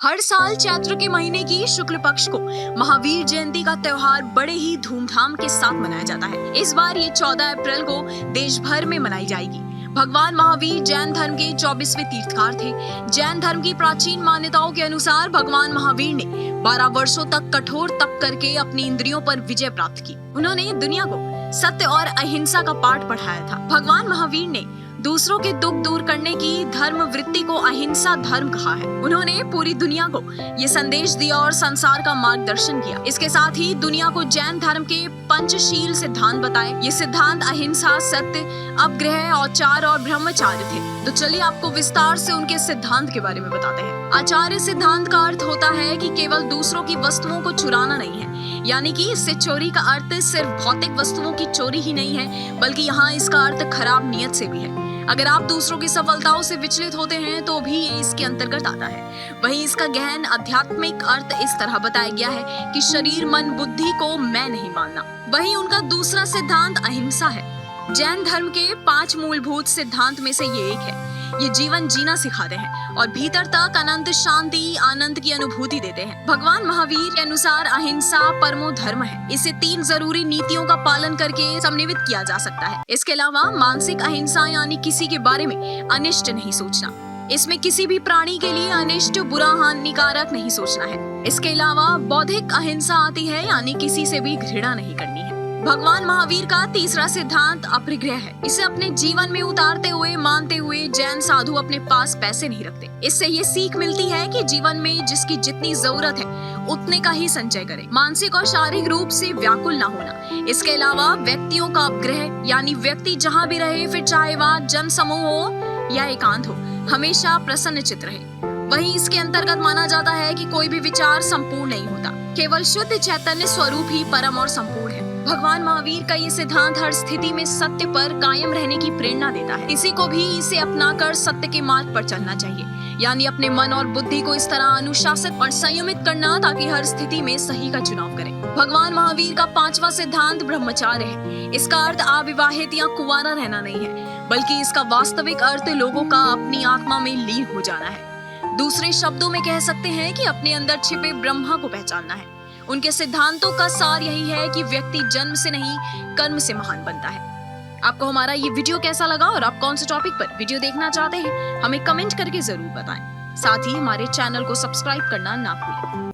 हर साल चैत्र के महीने की शुक्ल पक्ष को महावीर जयंती का त्योहार बड़े ही धूमधाम के साथ मनाया जाता है। इस बार ये 14 अप्रैल को देश भर में मनाई जाएगी। भगवान महावीर जैन धर्म के 24वें तीर्थकार थे। जैन धर्म की प्राचीन मान्यताओं के अनुसार भगवान महावीर ने 12 वर्षों तक कठोर तप करके अपनी इंद्रियों पर विजय प्राप्त की। उन्होंने दुनिया को सत्य और अहिंसा का पाठ पढ़ाया था। भगवान महावीर ने दूसरों के दुख दूर करने की धर्म वृत्ति को अहिंसा धर्म कहा है। उन्होंने पूरी दुनिया को ये संदेश दिया और संसार का मार्गदर्शन किया। इसके साथ ही दुनिया को जैन धर्म के पंचशील सिद्धांत बताए। ये सिद्धांत अहिंसा, सत्य, अपग्रह, औचार और ब्रह्मचार्य थे। तो चलिए आपको विस्तार से उनके सिद्धांत के बारे में बताते हैं। आचार्य सिद्धांत का अर्थ होता है कि केवल दूसरों की वस्तुओं को चुराना नहीं है, यानी कि इससे चोरी का अर्थ सिर्फ भौतिक वस्तुओं की चोरी ही नहीं है, बल्कि यहाँ इसका अर्थ खराब नियत से भी है। अगर आप दूसरों की सफलताओं से विचलित होते हैं तो भी ये इसके अंतर्गत आता है। वहीं इसका गहन आध्यात्मिक अर्थ इस तरह बताया गया है कि शरीर, मन, बुद्धि को मैं नहीं मानना। वहीं उनका दूसरा सिद्धांत अहिंसा है। जैन धर्म के 5 मूलभूत सिद्धांत में से ये एक है। ये जीवन जीना सिखाते हैं और भीतर तक अनंत शांति, आनंद की अनुभूति देते हैं। भगवान महावीर के अनुसार अहिंसा परमो धर्म है। इसे 3 जरूरी नीतियों का पालन करके समन्वित किया जा सकता है। इसके अलावा मानसिक अहिंसा यानी किसी के बारे में अनिष्ट नहीं सोचना। इसमें किसी भी प्राणी के लिए अनिष्ट, बुरा, हानिकारक नहीं सोचना है। इसके अलावा बौद्धिक अहिंसा आती है, यानी किसी से भी घृणा नहीं करनी है। भगवान महावीर का तीसरा सिद्धांत अपरिग्रह है। इसे अपने जीवन में उतारते हुए, मानते हुए जैन साधु अपने पास पैसे नहीं रखते। इससे ये सीख मिलती है कि जीवन में जिसकी जितनी जरूरत है उतने का ही संचय करें। मानसिक और शारीरिक रूप से व्याकुल ना होना। इसके अलावा व्यक्तियों का अपग्रह, यानी व्यक्ति जहाँ भी रहे, फिर चाहे वह जन समूह हो या एकांत हो, हमेशा प्रसन्न चित्त रहे। वहीं इसके अंतर्गत माना जाता है कि कोई भी विचार संपूर्ण नहीं होता, केवल शुद्ध चैतन्य स्वरूप ही परम और संपूर्ण है। भगवान महावीर का ये सिद्धांत हर स्थिति में सत्य पर कायम रहने की प्रेरणा देता है। किसी को भी इसे अपनाकर सत्य के मार्ग पर चलना चाहिए, यानी अपने मन और बुद्धि को इस तरह अनुशासित और संयमित करना ताकि हर स्थिति में सही का चुनाव करें। भगवान महावीर का 5वां सिद्धांत ब्रह्मचार्य है। इसका अर्थ अविवाहित या कुंवारा रहना नहीं है, बल्कि इसका वास्तविक अर्थ लोगों का अपनी आत्मा में लीन हो जाना है। दूसरे शब्दों में कह सकते हैं कि अपने अंदर छिपे ब्रह्मा को पहचानना है। उनके सिद्धांतों का सार यही है कि व्यक्ति जन्म से नहीं, कर्म से महान बनता है। आपको हमारा ये वीडियो कैसा लगा और आप कौन से टॉपिक पर वीडियो देखना चाहते हैं, हमें कमेंट करके जरूर बताएं। साथ ही हमारे चैनल को सब्सक्राइब करना ना भूलें।